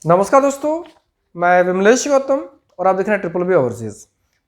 नमस्कार दोस्तों, मैं विमलेश गौतम और आप देख रहे हैं ट्रिपल बी ओवरसीज।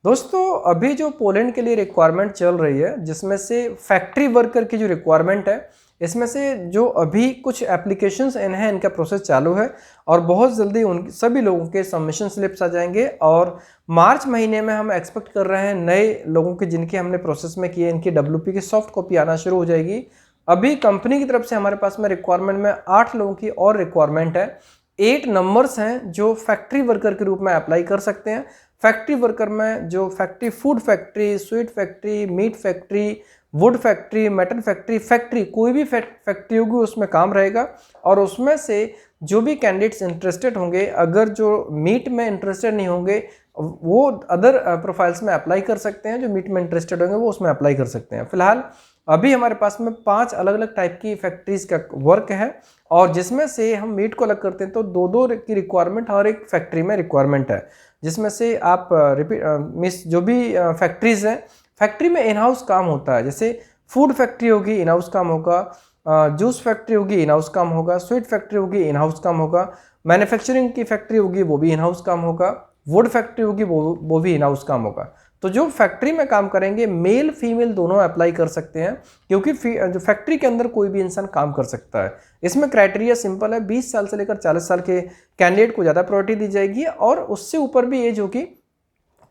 दोस्तों, अभी जो पोलैंड के लिए रिक्वायरमेंट चल रही है, जिसमें से फैक्ट्री वर्कर की जो रिक्वायरमेंट है, इसमें से जो अभी कुछ एप्लीकेशंस हैं, इनका प्रोसेस चालू है और बहुत जल्दी उन सभी लोगों के सबमिशन स्लिप्स आ जाएंगे। और मार्च महीने में हम एक्सपेक्ट कर रहे हैं नए लोगों के जिनके हमने प्रोसेस में किए, इनकी WP की सॉफ्ट कॉपी आना शुरू हो जाएगी। अभी कंपनी की तरफ से हमारे पास में रिक्वायरमेंट में 8 लोगों की और रिक्वायरमेंट है। 8 नंबर्स हैं जो फैक्ट्री वर्कर के रूप में अप्लाई कर सकते हैं। फैक्ट्री वर्कर में जो factory, food factory, sweet factory, meat factory, wood factory, metal factory, कोई भी फैक्ट्री होगी उसमें काम रहेगा। और उसमें से जो भी कैंडिडेट्स इंटरेस्टेड होंगे, अगर जो मीट में इंटरेस्टेड नहीं होंगे वो अदर प्रोफाइल्स में अप्लाई कर सकते हैं। जो मीट में इंटरेस्टेड होंगे वो उसमें अप्लाई कर सकते हैं। फिलहाल अभी हमारे पास में 5 अलग अलग टाइप की फैक्ट्रीज का वर्क है और जिसमें से हम मीट को अलग करते हैं तो दो की रिक्वायरमेंट हर एक फैक्ट्री में रिक्वायरमेंट है। जिसमें से आप जो भी फैक्ट्रीज हैं, फैक्ट्री में इन हाउस काम होता है। जैसे फूड फैक्ट्री होगी, इन हाउस काम होगा। जूस फैक्ट्री होगी, इन हाउस काम होगा। स्वीट फैक्ट्री होगी, इन हाउस काम होगा। मैन्युफैक्चरिंग की फैक्ट्री होगी, वो भी इन हाउस काम होगा। वुड फैक्ट्री होगी, वो भी इन हाउस काम होगा। तो जो फैक्ट्री में काम करेंगे, मेल फीमेल दोनों अप्लाई कर सकते हैं, क्योंकि जो फैक्ट्री के अंदर कोई भी इंसान काम कर सकता है। इसमें क्राइटेरिया सिंपल है, 20 साल से लेकर 40 साल के कैंडिडेट को ज़्यादा प्रायोरिटी दी जाएगी और उससे ऊपर भी एज होगी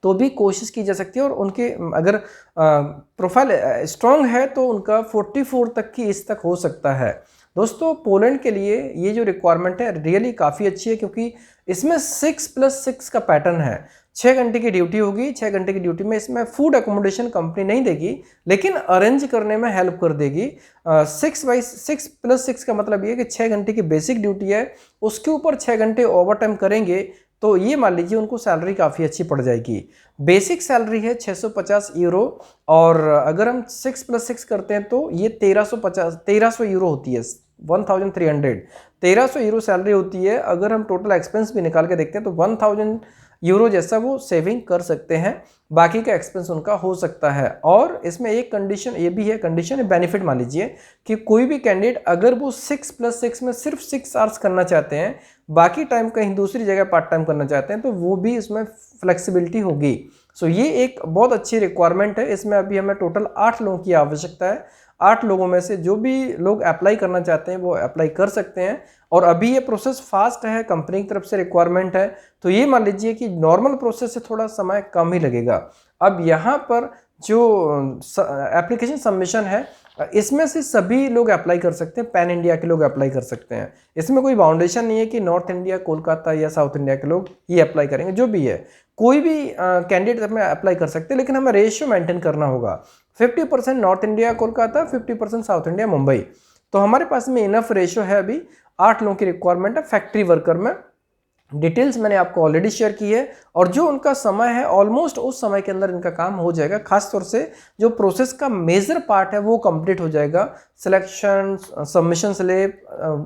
तो भी कोशिश की जा सकती है। और उनके अगर प्रोफाइल स्ट्रांग है तो उनका 44 तक की एज तक हो सकता है। दोस्तों, पोलैंड के लिए ये जो रिक्वायरमेंट है रियली काफ़ी अच्छी है, क्योंकि इसमें 6+6 का पैटर्न है। 6 घंटे की ड्यूटी होगी। 6 घंटे की ड्यूटी में इसमें फूड अकोमोडेशन कंपनी नहीं देगी, लेकिन अरेंज करने में हेल्प कर देगी। 6+6 का मतलब ये कि 6 घंटे की बेसिक ड्यूटी है, उसके ऊपर 6 घंटे ओवर टाइम करेंगे तो ये मान लीजिए उनको सैलरी काफ़ी अच्छी पड़ जाएगी। बेसिक सैलरी है 650 यूरो और अगर हम 6+6 करते हैं तो ये 1300 यूरो होती है। 1300 1300 यूरो सैलरी होती है। अगर हम टोटल एक्सपेंस भी निकाल के देखते हैं तो 1000 यूरो जैसा वो सेविंग कर सकते हैं। बाकी का एक्सपेंस उनका हो सकता है। और इसमें एक कंडीशन ये भी है, कंडीशन है बेनिफिट मान लीजिए कि कोई भी कैंडिडेट अगर वो 6+6 में सिर्फ 6 आवर्स करना चाहते हैं, बाकी टाइम कहीं दूसरी जगह पार्ट टाइम करना चाहते हैं, तो वो भी इसमें फ्लेक्सिबिलिटी होगी। सो ये एक बहुत अच्छी रिक्वायरमेंट है। इसमें अभी हमें टोटल 8 लोगों की आवश्यकता है। 8 लोगों में से जो भी लोग अप्लाई करना चाहते हैं वो अप्लाई कर सकते हैं। और अभी ये प्रोसेस फास्ट है, कंपनी की तरफ से रिक्वायरमेंट है, तो ये मान लीजिए कि नॉर्मल प्रोसेस से थोड़ा समय कम ही लगेगा। अब यहाँ पर जो एप्लीकेशन सबमिशन है, इसमें से सभी लोग अप्लाई कर सकते हैं। पैन इंडिया के लोग अप्लाई कर सकते हैं। इसमें कोई बाउंडेशन नहीं है कि नॉर्थ इंडिया, कोलकाता या साउथ इंडिया के लोग ये अप्लाई करेंगे। जो भी है, कोई भी कैंडिडेट अपने अप्लाई कर सकते हैं, लेकिन हमें रेशियो मेंटेन करना होगा। 50% north India Kolkata, 50% south India Mumbai. तो हमारे पास में इनफ रेशियो है। अभी 8 लोगों की रिक्वायरमेंट है फैक्ट्री वर्कर में। डिटेल्स मैंने आपको ऑलरेडी शेयर की है और जो उनका समय है ऑलमोस्ट उस समय के अंदर इनका काम हो जाएगा। खासतौर से जो प्रोसेस का मेजर पार्ट है वो कंप्लीट हो जाएगा। सिलेक्शन, सबमिशन स्लिप,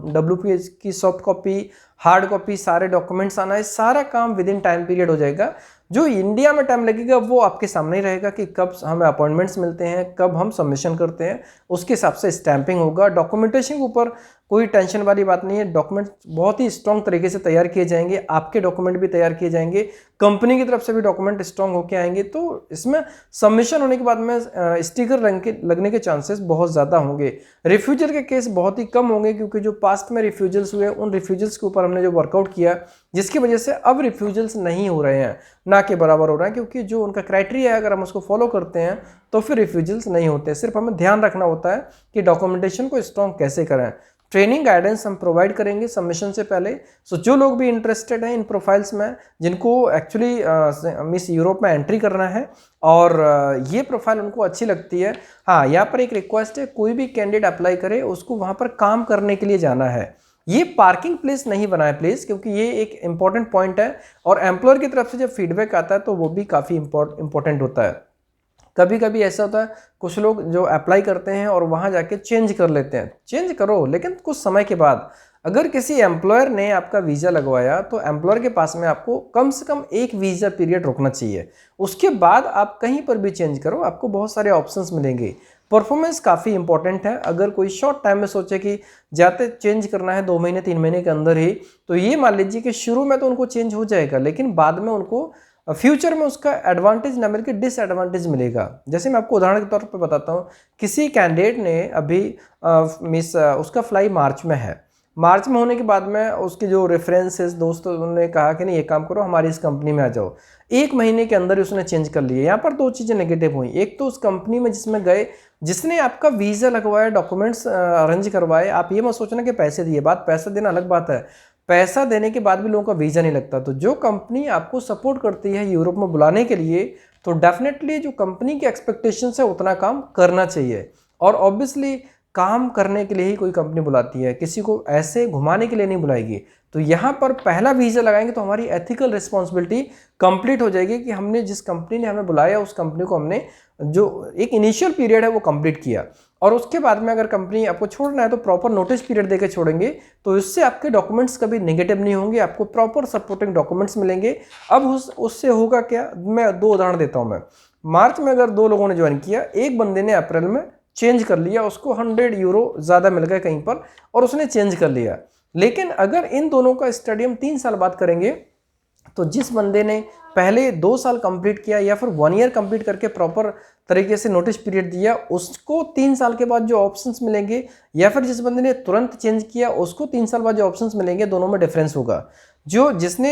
WP की सॉफ्ट कॉपी, हार्ड कॉपी, सारे डॉक्यूमेंट्स आना है, सारा काम विद इन टाइम पीरियड हो जाएगा। जो इंडिया में टाइम लगेगा वो आपके सामने ही रहेगा कि कब हमें अपॉइंटमेंट्स मिलते हैं, कब हम सबमिशन करते हैं, उसके हिसाब से स्टैंपिंग होगा। डॉक्यूमेंटेशन के ऊपर कोई टेंशन वाली बात नहीं है। डॉक्यूमेंट बहुत ही स्ट्रॉन्ग तरीके से तैयार किए जाएंगे, आपके डॉक्यूमेंट भी तैयार किए जाएंगे, कंपनी की तरफ से भी डॉक्यूमेंट स्ट्रॉन्ग होकर आएंगे। तो इसमें सबमिशन होने के बाद में स्टिकर लगने के चांसेस बहुत ज़्यादा होंगे। रिफ्यूजल के केस बहुत ही कम होंगे, क्योंकि जो पास्ट में रिफ्यूजल्स हुए उन रिफ्यूजल्स के ऊपर हमने जो वर्कआउट किया, जिसकी वजह से अब रिफ्यूजल्स नहीं हो रहे हैं, ना के बराबर हो रहे हैं। क्योंकि जो उनका क्राइटेरिया है अगर हम उसको फॉलो करते हैं तो फिर रिफ्यूजल्स नहीं होते। सिर्फ हमें ध्यान रखना होता है कि डॉक्यूमेंटेशन को स्ट्रॉन्ग कैसे करें। ट्रेनिंग गाइडेंस हम प्रोवाइड करेंगे सबमिशन से पहले। सो जो लोग भी इंटरेस्टेड हैं इन प्रोफाइल्स में, जिनको एक्चुअली मिस यूरोप में एंट्री करना है और ये प्रोफाइल उनको अच्छी लगती है, हाँ, यहाँ पर एक रिक्वेस्ट है, कोई भी कैंडिडेट अप्लाई करे उसको वहाँ पर काम करने के लिए जाना है। ये पार्किंग प्लेस नहीं बनाए प्लीज़, क्योंकि ये एक इंपॉर्टेंट पॉइंट है। और एम्प्लॉयर की तरफ से जब फीडबैक आता है तो वो भी काफ़ी इंपॉर्टेंट होता है। कभी कभी ऐसा होता है, कुछ लोग जो अप्लाई करते हैं और वहाँ जाके चेंज कर लेते हैं। चेंज करो, लेकिन कुछ समय के बाद। अगर किसी एम्प्लॉयर ने आपका वीज़ा लगवाया तो एम्प्लॉयर के पास में आपको कम से कम एक वीज़ा पीरियड रुकना चाहिए। उसके बाद आप कहीं पर भी चेंज करो, आपको बहुत सारे ऑप्शंस मिलेंगे। परफॉर्मेंस काफ़ी इंपॉर्टेंट है। अगर कोई शॉर्ट टाइम में सोचे कि जाते चेंज करना है 2 महीने 3 महीने के अंदर ही, तो ये मान लीजिए कि शुरू में तो उनको चेंज हो जाएगा, लेकिन बाद में उनको फ्यूचर में उसका एडवांटेज ना मिलकर डिसएडवांटेज मिलेगा। जैसे मैं आपको उदाहरण के तौर पर बताता हूँ, किसी कैंडिडेट ने अभी उसका फ्लाई मार्च में है, मार्च में होने के बाद में उसके जो रेफरेंसेस दोस्त उन्होंने कहा कि नहीं ये काम करो हमारी इस कंपनी में आ जाओ, 1 महीने के अंदर ही उसने चेंज कर लिया। यहाँ पर 2 चीज़ें नेगेटिव हुई। एक तो उस कंपनी में जिसमें गए, जिसने आपका वीज़ा लगवाया, डॉक्यूमेंट्स अरेंज करवाए, आप ये मत सोचना कि पैसे दिए, बात पैसा देना अलग बात है, पैसा देने के बाद भी लोगों का वीज़ा नहीं लगता। तो जो कंपनी आपको सपोर्ट करती है यूरोप में बुलाने के लिए, तो डेफिनेटली जो कंपनी की एक्सपेक्टेशंस है उतना काम करना चाहिए। और ऑब्वियसली काम करने के लिए ही कोई कंपनी बुलाती है, किसी को ऐसे घुमाने के लिए नहीं बुलाएगी। तो यहाँ पर पहला वीज़ा लगाएंगे तो हमारी एथिकल रिस्पॉन्सिबिलिटी कंप्लीट हो जाएगी कि हमने जिस कंपनी ने हमें बुलाया उस कंपनी को हमने जो एक इनिशियल पीरियड है वो कंप्लीट किया। और उसके बाद में अगर कंपनी आपको छोड़ना है तो प्रॉपर नोटिस पीरियड देकर छोड़ेंगे, तो इससे आपके डॉक्यूमेंट्स कभी नेगेटिव नहीं होंगे, आपको प्रॉपर सपोर्टिंग डॉक्यूमेंट्स मिलेंगे। अब उससे होगा क्या, मैं 2 उदाहरण देता हूँ। मैं मार्च में अगर 2 लोगों ने ज्वाइन किया, एक बंदे ने अप्रैल में चेंज कर लिया, उसको 100 यूरो ज़्यादा मिल गए कहीं पर और उसने चेंज कर लिया। लेकिन अगर इन दोनों का स्टडी हम 3 साल बाद करेंगे, तो जिस बंदे ने पहले 2 साल कंप्लीट किया या फिर 1 ईयर कंप्लीट करके प्रॉपर तरीके से नोटिस पीरियड दिया, उसको 3 साल के बाद जो ऑप्शंस मिलेंगे, या फिर जिस बंदे ने तुरंत चेंज किया उसको 3 साल बाद जो ऑप्शंस मिलेंगे, दोनों में डिफरेंस होगा। जिसने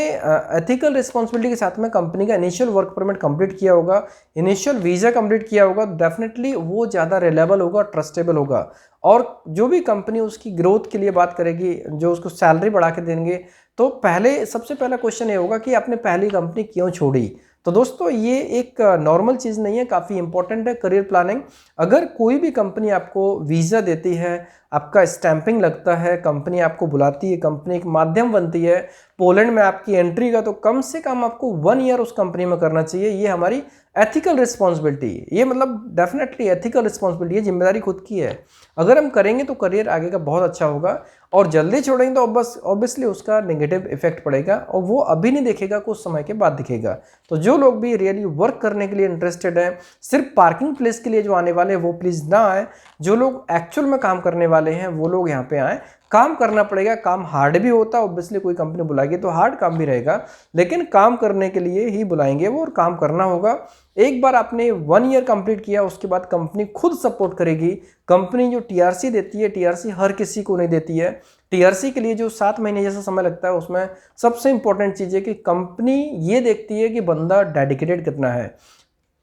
एथिकल रिस्पॉन्सिबिलिटी के साथ में कंपनी का इनिशियल वर्क परमिट कंप्लीट किया होगा, इनिशियल वीज़ा कंप्लीट किया होगा, डेफिनेटली वो ज़्यादा रिलायबल होगा, ट्रस्टेबल होगा। और जो भी कंपनी उसकी ग्रोथ के लिए बात करेगी, जो उसको सैलरी बढ़ा के देंगे, तो सबसे पहला क्वेश्चन ये होगा कि आपने पहली कंपनी क्यों छोड़ी। तो दोस्तों ये एक नॉर्मल चीज़ नहीं है, काफ़ी इंपॉर्टेंट है करियर प्लानिंग। अगर कोई भी कंपनी आपको वीज़ा देती है, आपका स्टैंपिंग लगता है, कंपनी आपको बुलाती है, कंपनी एक माध्यम बनती है पोलैंड में आपकी एंट्री का, तो कम से कम आपको 1 ईयर उस कंपनी में करना चाहिए। ये हमारी एथिकल रिस्पॉन्सिबिलिटी, ये मतलब डेफिनेटली एथिकल रिस्पॉन्सिबिलिटी है, जिम्मेदारी खुद की है। अगर हम करेंगे तो करियर आगे का बहुत अच्छा होगा, और जल्दी छोड़ेंगे तो बस ऑब्वियसली उसका नेगेटिव इफेक्ट पड़ेगा, और वो अभी नहीं दिखेगा, कुछ समय के बाद दिखेगा। तो जो लोग भी रियली वर्क करने के लिए इंटरेस्टेड हैं, सिर्फ पार्किंग प्लेस के लिए जो आने वाले हैं वो प्लीज़ ना आए। जो लोग एक्चुअल में काम करने वाले हैं वो लोग यहाँ पे आएँ। काम करना पड़ेगा, काम हार्ड भी होता है, ऑब्वियसली कोई कंपनी बुलाएगी तो हार्ड काम भी रहेगा, लेकिन काम करने के लिए ही बुलाएंगे वो, और काम करना होगा। एक बार आपने 1 ईयर कंप्लीट किया, उसके बाद कंपनी खुद सपोर्ट करेगी। कंपनी जो टीआरसी देती है, टीआरसी हर किसी को नहीं देती है। टीआरसी के लिए जो 7 महीने जैसा समय लगता है, उसमें सबसे इंपॉर्टेंट चीज़ है कि कंपनी ये देखती है कि बंदा डेडिकेटेड कितना है।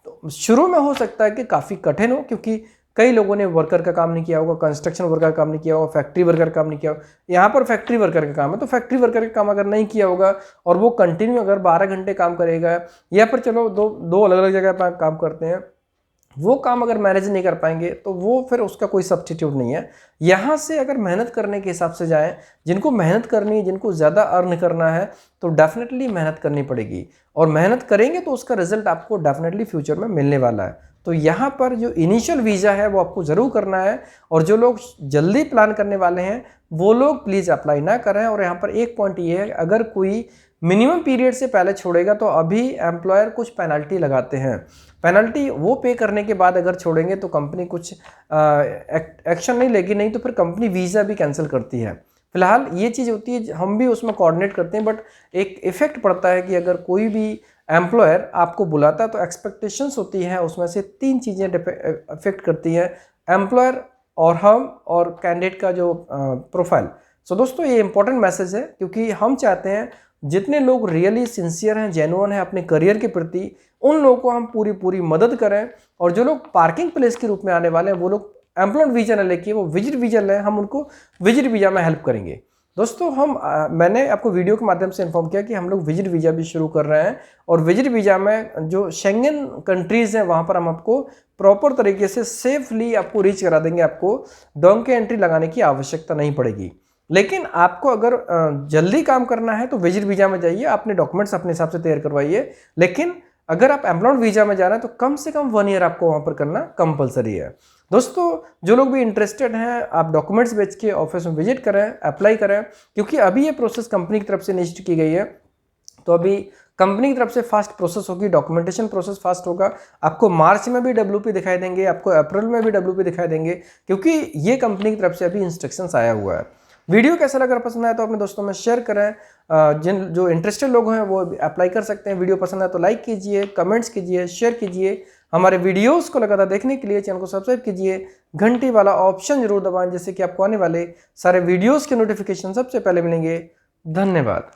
तो शुरू में हो सकता है कि काफ़ी कठिन हो, क्योंकि कई लोगों ने वर्कर का काम नहीं किया होगा, कंस्ट्रक्शन वर्कर का काम नहीं किया होगा, फैक्ट्री वर्कर का काम नहीं किया होगा। यहाँ पर फैक्ट्री वर्कर का काम है, तो फैक्ट्री वर्कर का काम अगर नहीं किया होगा और वो कंटिन्यू अगर 12 घंटे काम करेगा, या फिर चलो दो अलग अलग जगह पर काम करते हैं, वो काम अगर मैनेज नहीं कर पाएंगे तो वो फिर उसका कोई सब्स्टिट्यूट नहीं है। यहाँ से अगर मेहनत करने के हिसाब से जाएं, जिनको मेहनत करनी है, जिनको ज़्यादा अर्न करना है, तो डेफिनेटली मेहनत करनी पड़ेगी, और मेहनत करेंगे तो उसका रिजल्ट आपको डेफिनेटली फ्यूचर में मिलने वाला है। तो यहाँ पर जो इनिशियल वीज़ा है वो आपको ज़रूर करना है, और जो लोग जल्दी प्लान करने वाले हैं वो लोग प्लीज़ अप्लाई ना करें। और यहाँ पर एक पॉइंट ये है, अगर कोई मिनिमम पीरियड से पहले छोड़ेगा तो अभी एम्प्लॉयर कुछ पेनल्टी लगाते हैं। पेनल्टी वो पे करने के बाद अगर छोड़ेंगे तो कंपनी कुछ एक्शन नहीं लेगी, नहीं तो फिर कंपनी वीज़ा भी कैंसिल करती है। फिलहाल ये चीज़ होती है, हम भी उसमें कोऑर्डिनेट करते हैं, बट एक इफेक्ट पड़ता है कि अगर कोई भी एम्प्लॉयर आपको बुलाता है तो एक्सपेक्टेशंस होती है, उसमें से 3 चीज़ें इफेक्ट करती हैं, एम्प्लॉयर और हम और कैंडिडेट का जो प्रोफाइल। सो दोस्तों ये इंपॉर्टेंट मैसेज है, क्योंकि हम चाहते हैं जितने लोग रियली सिंसियर हैं, जेन्युइन हैं अपने करियर के प्रति, उन लोगों को हम पूरी मदद करें। और जो लोग पार्किंग प्लेस के रूप में आने वाले हैं वो लोग एम्प्लॉयमेंट वीज़ा न लेके वो विजिट वीज़ा लें, हम उनको विजिट वीज़ा में हेल्प करेंगे। दोस्तों मैंने आपको वीडियो के माध्यम से इन्फॉर्म किया कि हम लोग विजिट वीज़ा भी शुरू कर रहे हैं, और विजिट वीज़ा में जो शेंगन कंट्रीज़ हैं वहाँ पर हम आपको प्रॉपर तरीके से सेफली आपको रीच करा देंगे। आपको डोंकी एंट्री लगाने की आवश्यकता नहीं पड़ेगी। लेकिन आपको अगर जल्दी काम करना है तो विजिट वीज़ा में जाइए, अपने डॉक्यूमेंट्स अपने हिसाब से तैयार करवाइए। लेकिन अगर आप एम्प्लॉयमेंट वीज़ा में जा रहे हैं तो कम से कम 1 ईयर आपको वहाँ पर करना कंपलसरी है। दोस्तों जो लोग भी इंटरेस्टेड हैं, आप डॉक्यूमेंट्स भेज के ऑफिस में विजिट करें, अप्लाई करें, क्योंकि अभी ये प्रोसेस कंपनी की तरफ से इनिशिएट की गई है। तो अभी कंपनी की तरफ से फास्ट प्रोसेस होगी, डॉक्यूमेंटेशन प्रोसेस फास्ट होगा। आपको मार्च में भी WP दिखाई देंगे, आपको अप्रैल में भी WP दिखाई देंगे, क्योंकि ये कंपनी की तरफ से अभी इंस्ट्रक्शंस आया हुआ है। वीडियो कैसा लगा, पसंद आया तो अपने दोस्तों में शेयर करें। जिन जो इंटरेस्टेड लोग हैं वो अप्लाई कर सकते हैं। वीडियो पसंद आया तो लाइक कीजिए, कमेंट्स कीजिए, शेयर कीजिए। हमारे वीडियोस को लगातार देखने के लिए चैनल को सब्सक्राइब कीजिए, घंटी वाला ऑप्शन जरूर दबाएं, जिससे कि आपको आने वाले सारे वीडियोस के नोटिफिकेशन सबसे पहले मिलेंगे। धन्यवाद।